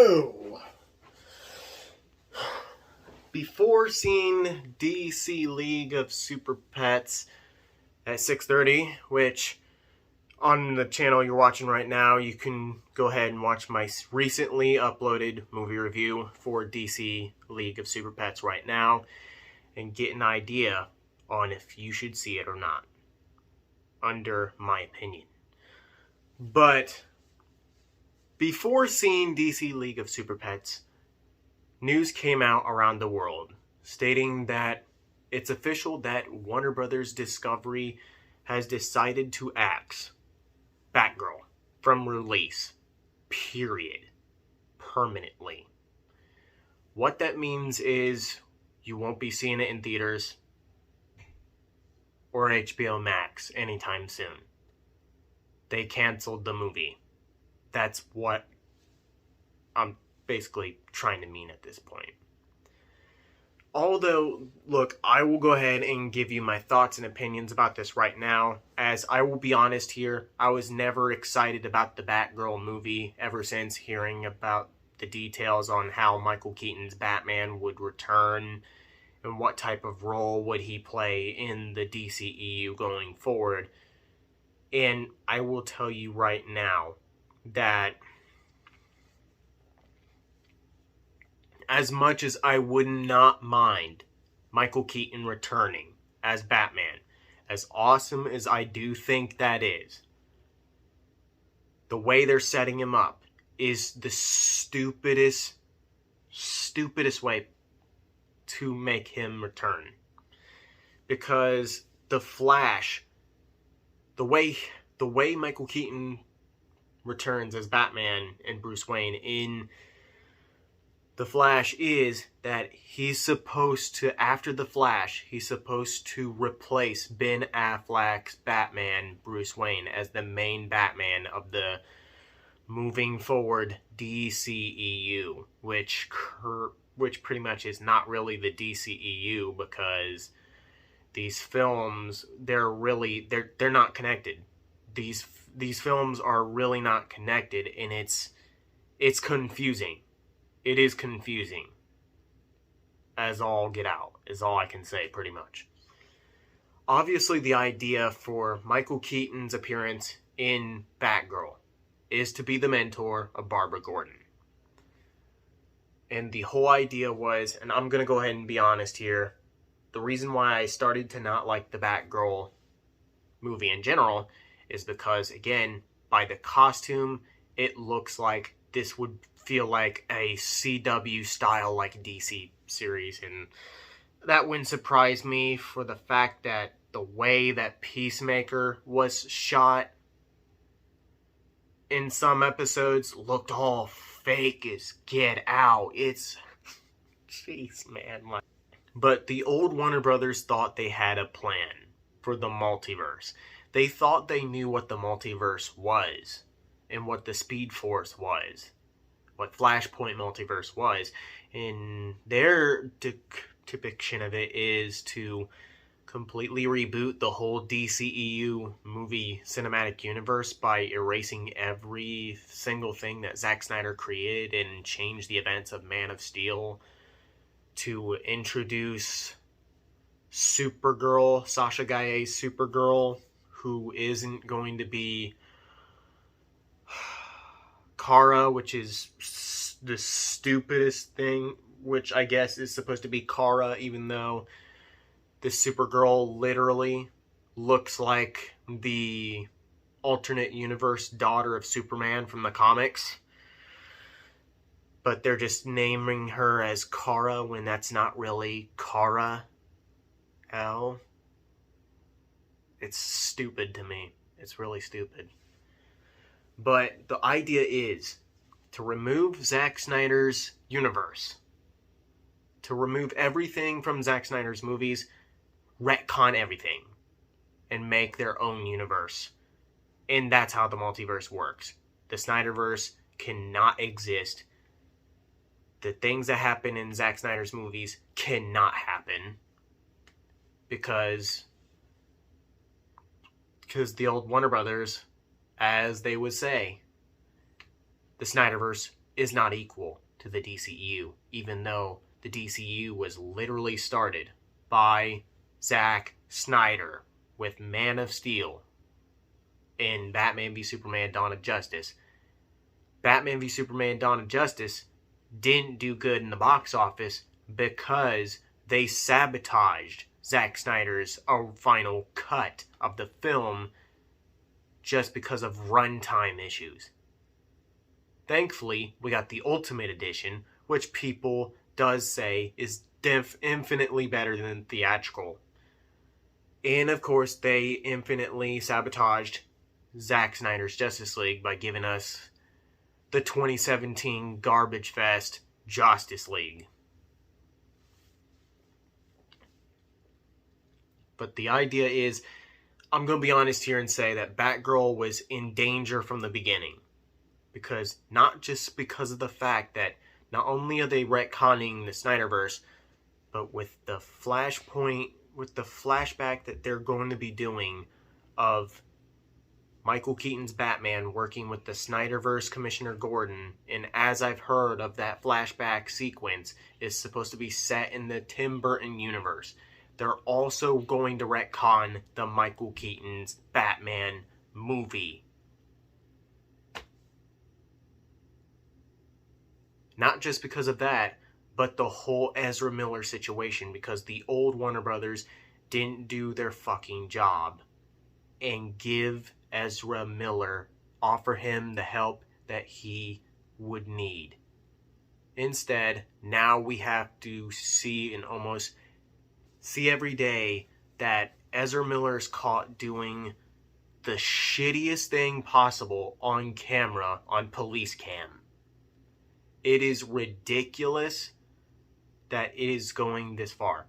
So, before seeing DC League of Super Pets at 6:30, which on the channel you're watching right now, you can go ahead and watch my recently uploaded movie review for DC League of Super Pets right now and get an idea on if you should see it or not, under my opinion. But before seeing DC League of Super Pets, news came out around the world stating that it's official that Warner Brothers Discovery has decided to axe Batgirl from release, period, permanently. What that means is you won't be seeing it in theaters or HBO Max anytime soon. They canceled the movie. That's what I'm basically trying to mean at this point. Although, look, I will go ahead and give you my thoughts and opinions about this right now. As I will be honest here, I was never excited about the Batgirl movie ever since hearing about the details on how Michael Keaton's Batman would return and what type of role would he play in the DCEU going forward. And I will tell you right now that as much as I would not mind Michael Keaton returning as Batman, as awesome as I do think that is, the way they're setting him up is the stupidest way to make him return. Because the Flash, the way Michael Keaton returns as Batman and Bruce Wayne in The Flash is that he's supposed to, after The Flash, he's supposed to replace Ben Affleck's Batman, Bruce Wayne, as the main Batman of the moving forward DCEU, which pretty much is not really the DCEU because these films, they're not connected. These films are really not connected, and it's confusing. It is confusing, as all get out, is all I can say, pretty much. Obviously, the idea for Michael Keaton's appearance in Batgirl is to be the mentor of Barbara Gordon. And the whole idea was, and I'm going to go ahead and be honest here, the reason why I started to not like the Batgirl movie in general is because, again, by the costume, it looks like this would feel like a CW style like DC series, and that wouldn't surprise me for the fact that the way that Peacemaker was shot in some episodes looked all fake as get out. It's jeez, man. But the old Warner Brothers thought they had a plan for the multiverse. They thought they knew what the multiverse was and what the Speed Force was, what Flashpoint multiverse was, and their depiction of it is to completely reboot the whole DCEU movie cinematic universe by erasing every single thing that Zack Snyder created and change the events of Man of Steel to introduce Supergirl, Sasha Galle's Supergirl, who isn't going to be Kara, which is the stupidest thing, which I guess is supposed to be Kara, even though this Supergirl literally looks like the alternate universe daughter of Superman from the comics. But they're just naming her as Kara when that's not really Kara L. It's stupid to me. It's really stupid. But the idea is to remove Zack Snyder's universe. To remove everything from Zack Snyder's movies, retcon everything, and make their own universe. And that's how the multiverse works. The Snyderverse cannot exist. The things that happen in Zack Snyder's movies cannot happen. Because the old Warner Brothers, as they would say, the Snyderverse is not equal to the DCU, even though the DCU was literally started by Zack Snyder with Man of Steel in Batman v Superman Dawn of Justice. Batman v Superman Dawn of Justice didn't do good in the box office because they sabotaged Zack Snyder's final cut of the film just because of runtime issues. Thankfully, we got the Ultimate Edition, which people does say is infinitely better than theatrical. And of course, they infinitely sabotaged Zack Snyder's Justice League by giving us the 2017 garbage fest Justice League. But the idea is, I'm going to be honest here and say that Batgirl was in danger from the beginning. Because, not just because of the fact that not only are they retconning the Snyderverse, but with the flashpoint, with the flashback that they're going to be doing of Michael Keaton's Batman working with the Snyderverse Commissioner Gordon, and as I've heard of that flashback sequence is supposed to be set in the Tim Burton universe. They're also going to retcon the Michael Keaton's Batman movie. Not just because of that, but the whole Ezra Miller situation, because the old Warner Brothers didn't do their fucking job and give Ezra Miller, offer him the help that he would need. Instead, now we have to see and almost see every day that Ezra Miller's caught doing the shittiest thing possible on camera on police cam. It is ridiculous that it is going this far.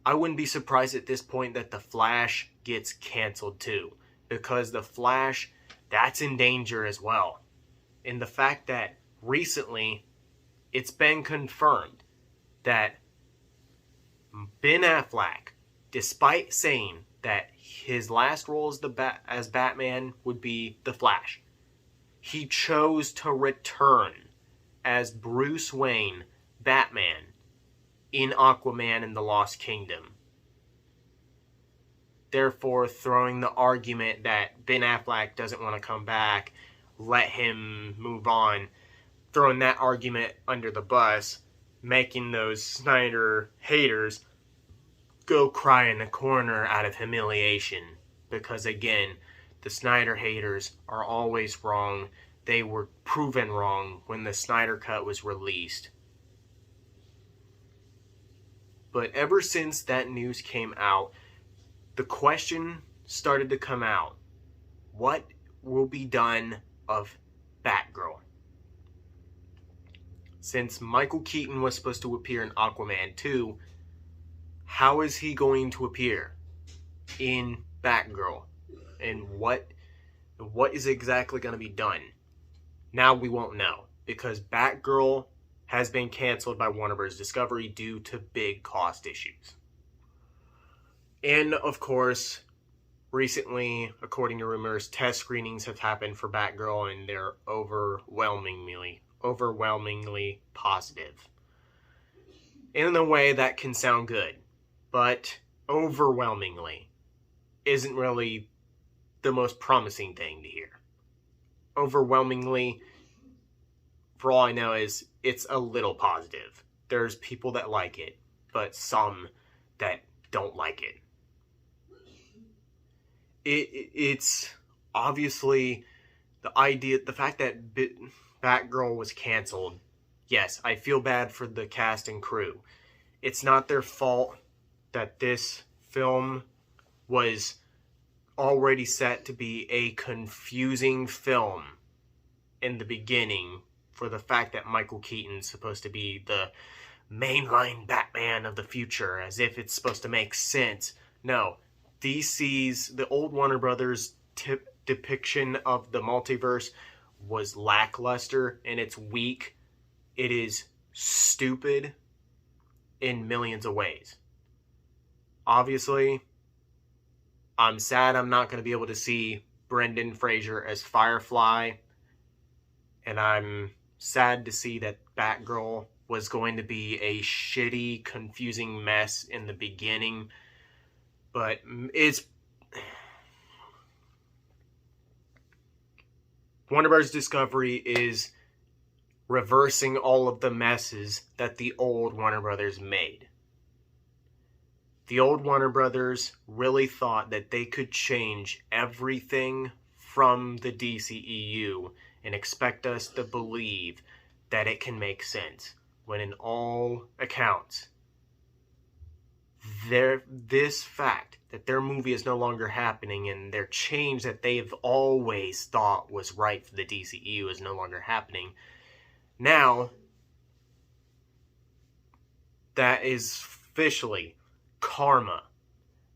I wouldn't be surprised at this point that The Flash gets canceled too, because The Flash, that's in danger as well. And the fact that recently it's been confirmed that Ben Affleck, despite saying that his last role as Batman would be The Flash, he chose to return as Bruce Wayne, Batman, in Aquaman and the Lost Kingdom. Therefore, throwing the argument that Ben Affleck doesn't want to come back, let him move on, throwing that argument under the bus, making those Snyder haters go cry in the corner out of humiliation. Because again, the Snyder haters are always wrong. They were proven wrong when the Snyder Cut was released. But ever since that news came out, the question started to come out. What will be done of Batgirl? Since Michael Keaton was supposed to appear in Aquaman 2, how is he going to appear in Batgirl? And what is exactly going to be done? Now we won't know, because Batgirl has been canceled by Warner Bros. Discovery due to big cost issues. And of course, recently, according to rumors, test screenings have happened for Batgirl and they're overwhelmingly positive. In a way that can sound good, but overwhelmingly isn't really the most promising thing to hear. Overwhelmingly, for all I know, is it's a little positive. There's people that like it, but some that don't like it. It's obviously the fact that Batgirl was canceled. Yes, I feel bad for the cast and crew. It's not their fault that this film was already set to be a confusing film in the beginning, for the fact that Michael Keaton's supposed to be the mainline Batman of the future, as if it's supposed to make sense. No, DC's, the old Warner Brothers depiction of the multiverse was lackluster and it's weak. It is stupid in millions of ways. Obviously, I'm sad I'm not going to be able to see Brendan Fraser as Firefly, and I'm sad to see that Batgirl was going to be a shitty, confusing mess in the beginning. But it's... Warner Bros. Discovery is reversing all of the messes that the old Warner Brothers made. The old Warner Brothers really thought that they could change everything from the DCEU and expect us to believe that it can make sense, when in all accounts, this fact that their movie is no longer happening and their change that they've always thought was right for the DCEU is no longer happening. Now, that is officially karma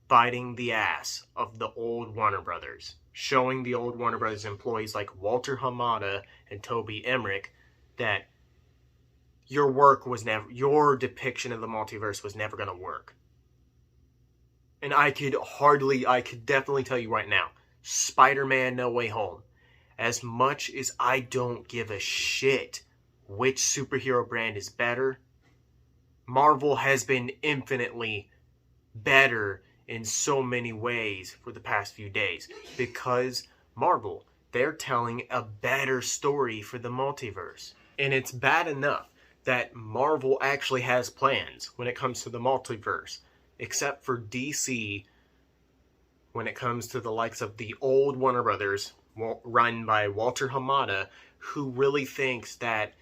biting the ass of the old Warner Brothers, showing the old Warner Brothers employees like Walter Hamada and Toby Emmerich that your depiction of the multiverse was never going to work. And I could definitely tell you right now, Spider-Man No Way Home, as much as I don't give a shit which superhero brand is better, Marvel has been infinitely better in so many ways for the past few days. Because Marvel, they're telling a better story for the multiverse. And it's bad enough that Marvel actually has plans when it comes to the multiverse. Except for DC, when it comes to the likes of the old Warner Brothers, run by Walter Hamada, who really thinks that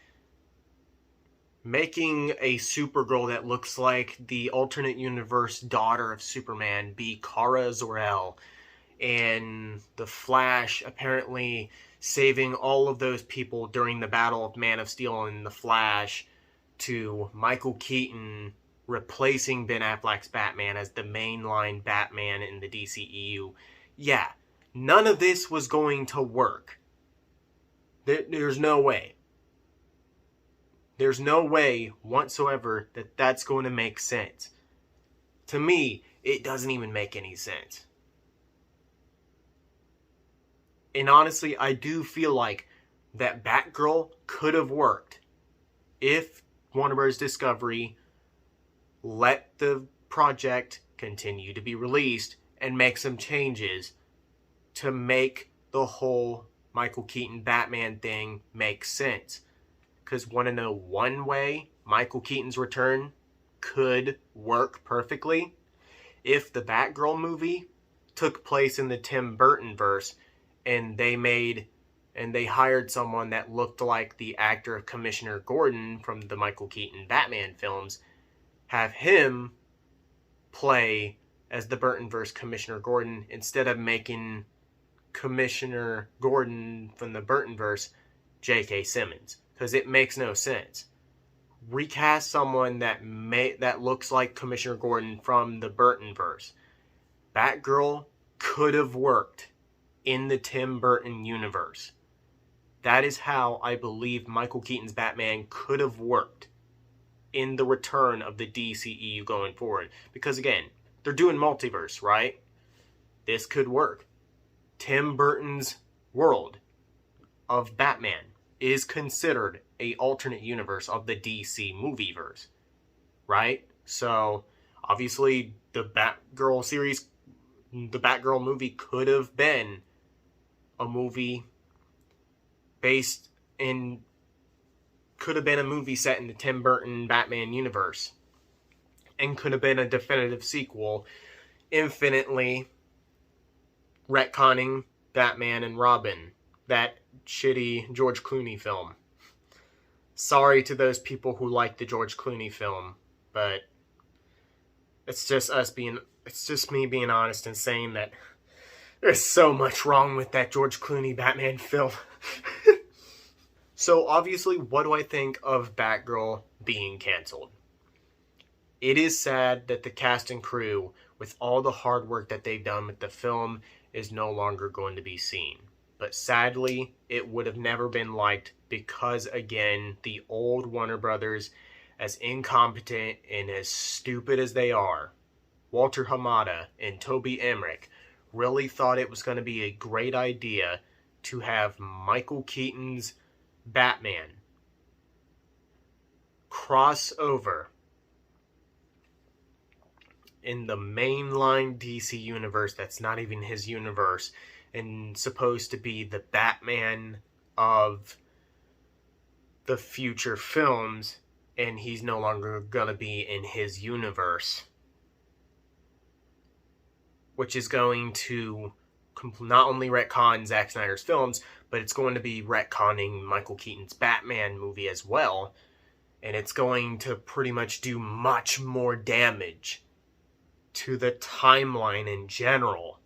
making a Supergirl that looks like the alternate universe daughter of Superman be Kara Zor-El, and the Flash apparently saving all of those people during the Battle of Man of Steel and the Flash, to Michael Keaton replacing Ben Affleck's Batman as the mainline Batman in the DCEU. Yeah, none of this was going to work. There's no way. There's no way whatsoever that that's going to make sense. To me, it doesn't even make any sense. And honestly, I do feel like that Batgirl could have worked if Warner Bros. Discovery let the project continue to be released and make some changes to make the whole Michael Keaton Batman thing make sense. Because want to know one way Michael Keaton's return could work perfectly? If the Batgirl movie took place in the Tim Burton verse and they hired someone that looked like the actor of Commissioner Gordon from the Michael Keaton Batman films, have him play as the Burtonverse Commissioner Gordon instead of making Commissioner Gordon from the Burtonverse J.K. Simmons, because it makes no sense. Recast someone that looks like Commissioner Gordon from the Burtonverse. Batgirl could have worked in the Tim Burton universe. That is how I believe Michael Keaton's Batman could have worked in the return of the DCEU going forward. Because again, they're doing multiverse, right? This could work. Tim Burton's world of Batman is considered a alternate universe of the DC movieverse, right? So, obviously, the Batgirl movie could have been a movie set in the Tim Burton Batman universe, and could have been a definitive sequel, infinitely retconning Batman and Robin, that shitty George Clooney film. Sorry to those people who like the George Clooney film, but it's just me being honest and saying that there's so much wrong with that George Clooney Batman film. So obviously, what do I think of Batgirl being canceled? It is sad that the cast and crew, with all the hard work that they've done with the film, is no longer going to be seen. But sadly, it would have never been liked because, again, the old Warner Brothers, as incompetent and as stupid as they are, Walter Hamada and Toby Emmerich really thought it was going to be a great idea to have Michael Keaton's Batman crossover in the mainline DC universe that's not even his universe and supposed to be the Batman of the future films, and he's no longer gonna be in his universe, which is going to not only retcon Zack Snyder's films, but it's going to be retconning Michael Keaton's Batman movie as well, and it's going to pretty much do much more damage to the timeline in general,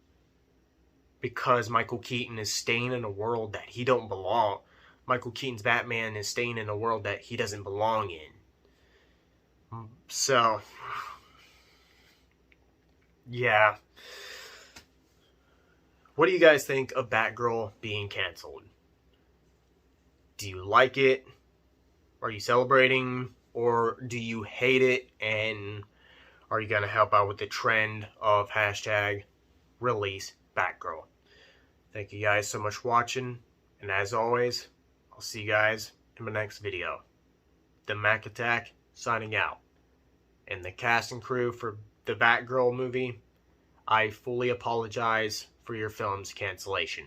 because Michael Keaton is staying in a world that he don't belong. Michael Keaton's Batman is staying in a world that he doesn't belong in. So, yeah. What do you guys think of Batgirl being canceled? Do you like it? Are you celebrating? Or do you hate it? And are you going to help out with the trend of hashtag release Batgirl? Thank you guys so much for watching. And as always, I'll see you guys in my next video. The Mac Attack signing out. And the cast and crew for the Batgirl movie, I fully apologize for your film's cancellation.